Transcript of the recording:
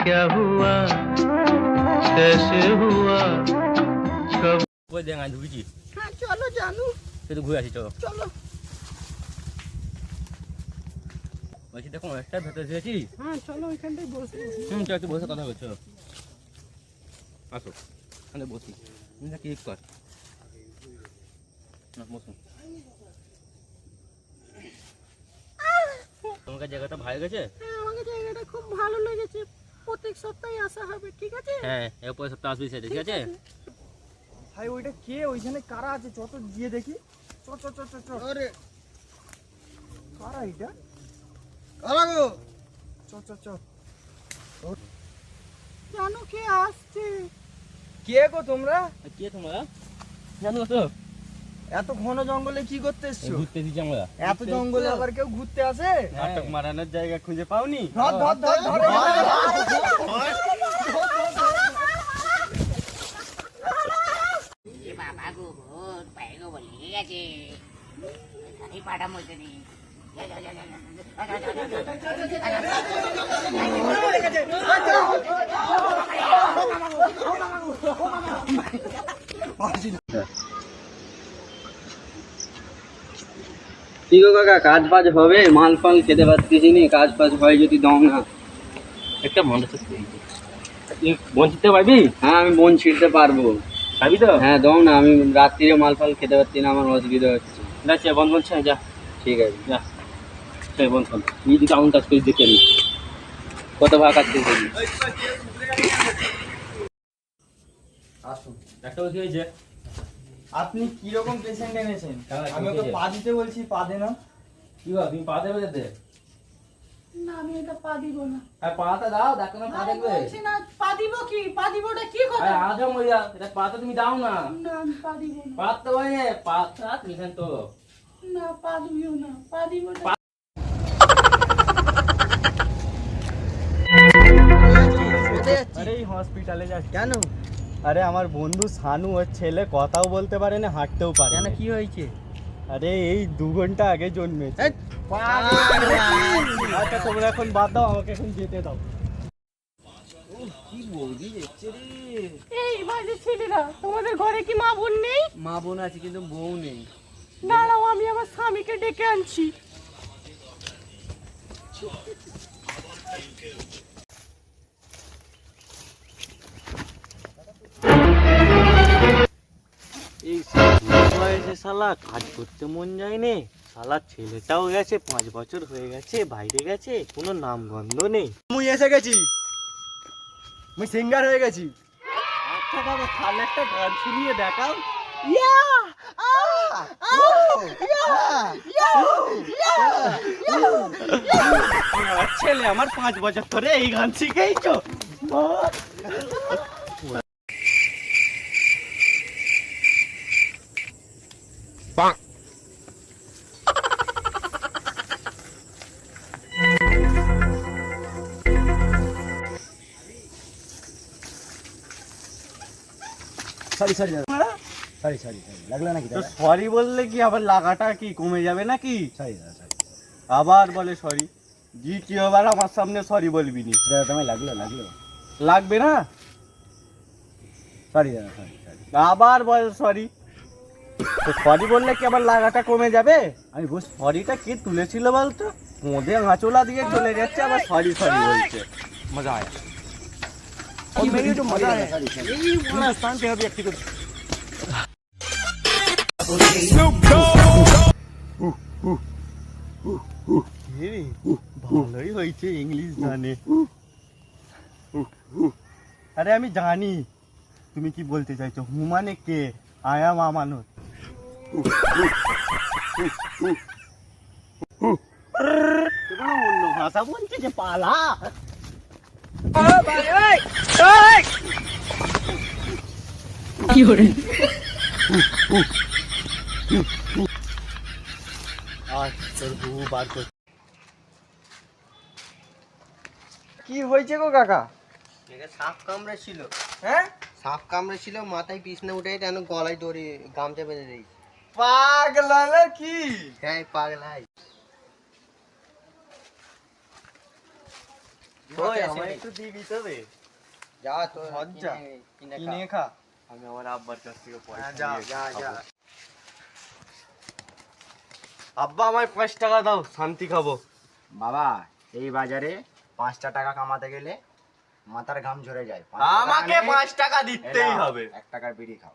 क्या हुआ कैसे हुआ कब ওই দেখ আমি ঢুকেছি হ্যাঁ চলো জানু, একটু ঘুরে আসি চলো চলো। বলছি দেখো একটা ভেতরে এসেছি হ্যাঁ চলো ওইখানটায় বসবো। চল একটু বসে কথা বলছো আসো ওখানে বসি তুমি কি কর না বসুন তোমার কাছে জায়গাটা ভালো গেছে? হ্যাঁ আমাকে জায়গাটা খুব ভালো লেগেছে, প্রত্যেক সপ্তাহে আসা হবে, ঠিক আছে? হ্যাঁ এরপর সপ্তাহ আসবি সেটা ঠিক আছে? ভাই ওইটা কে, ওইখানে কারা আছে? চত গিয়ে দেখি। চ চ চ চ চ। আরে কারা এটা? কারা গো? চ চ চ। জানো কে আসছে? কে গো তোমরা? কে তোমরা জানো তো এত ঘন জঙ্গলে কি করতে এসছো? ঘুরতে এসেছি আমরা এত জঙ্গলে আবার কেউ ঘুরতে আসে? নাটক মারানোর জায়গা খুঁজে পাওনি ধর ধর ধর ধর। বাবা গো ভোর পায়ে গো বলে গেছে এই পাটা মধ্যে নেই কি গো কাকা, কাজ বাজ হবে? মাল ফাল খেতে পারতেছি নি, কাজ বাজ হয় যদি দাও না। একটা মানুষ তুই বোন ছিটতে পারবি? হ্যাঁ আমি বোন ছিঁড়তে পারবো। পারবি তো? হ্যাঁ দাও না, আমি রাত্রিরে মাল ফাল খেতে পারছি না, আমার অসুবিধা হচ্ছে। যাচ্ছে বন্ধ বলছে যা ঠিক আছে যা সেই বন্ধ কর তুই যদি কাউন্ট কাজ করিস দেখে নি কত ভাগ কাটতে দেখি। আসুন। একটা কি হয়েছে আপনি কি রকম পেশেন্ট এনেছেন? কারা আমি ওকে কি পা দিতে বলছি, পা দে না। কি বল তুমি পা দেবে যেতে না আমি এটা পা দিব না। আর পাটা দাও দেখো না পা আরে দেখবে বলছি না, পা দিব কি? পা দিবটা কি আরে কথা? আজও মরিয়া এটা পাটা তুমি দাও না না আমি পা দিব না। পাত তো ভাই পাতা তুমি খান তো না পা দিও না, পা দিব না। আরে এই হসপিটালে যাচ্ছি। কেন? আরে আমার বন্ধু সানু, ওর ছেলে কথাও বলতে পারে না, হাঁটতেও পারে কেন না। কি হয়েছে? আরে এই 2 ঘন্টা আগে জন্মেছে। এই, আচ্ছা তোমরা এখন বাদ দাও, আমাকে এখন যেতে দাও। কি বৌদি দেখছে রে? এই বাজে ছেলেরা, তোমাদের ঘরে কি মা বোন নেই? মা বোন আছে কিন্তু বউ নেই। দাঁড়াও আমি আমার স্বামীকে ডেকে আনছি। এই বয়সে শালা কাজ করতে মন যায়নি, শালা ছেলেটাও গেছে, 5 বছর হয়ে গেছে, বাইরে গেছে, কোনো নাম গন্ধ নেই। মুই এসে গেছি, মুই সিঙ্গার হয়ে গেছি। আচ্ছা বাবা তাহলে একটা গান শুনিয়ে দেখাও। ছেলে আমার 5 বছর ধরে এই গান শিখেইছো? সরি বললে কি আবার লাগাটা কি কমে যাবে নাকি? আবার বলে সরি, দ্বিতীয়বার আমার সামনে সরি বলবি নি। লাগবে না? আবার বল সরি। তো সরি বললে কি আবার লাগাটা কমে যাবে? আমি সরিটা কে তুলেছিল বলতো? মোদে আঁচলা দিয়ে চলে যাচ্ছে, আবার সরি সরি বলছে। মজা আয়া মজা আয়া এই পুরা শান্তি হবে একটু করে। ভালোই হয়েছে ইংলিশ জানে। আরে আমি জানি তুমি কি বলতে চাইছো। হু মানে কে, আই অ্যাম আমানত। অন্য ভাষা বলছে যে পালা। কি করে? কি হয়েছে গো কাকা? সাপ কামড়েছিল। হ্যাঁ সাপ কামড়েছিল, মাথায় পিছনে উঠে যেন গলায় দড়ি গামছা বেঁধে দিয়েছে। পাগলা নাকি? হ্যাঁ পাগলাই। ওই আমার একটু দিবি তবে যা তো লজ্জা। কিনে খা আমি আমার আব্বার কাছ থেকে পয়সা যা নিয়ে যা যা খাবো। আব্বা আমায় 5 টাকা দাও, শান্তি খাবো। বাবা এই বাজারে 5টা টাকা কামাতে গেলে মাথার ঘাম ঝরে যায়। আমাকে 5 টাকা দিতেই হবে। 1 টাকার বিড়ি খাও।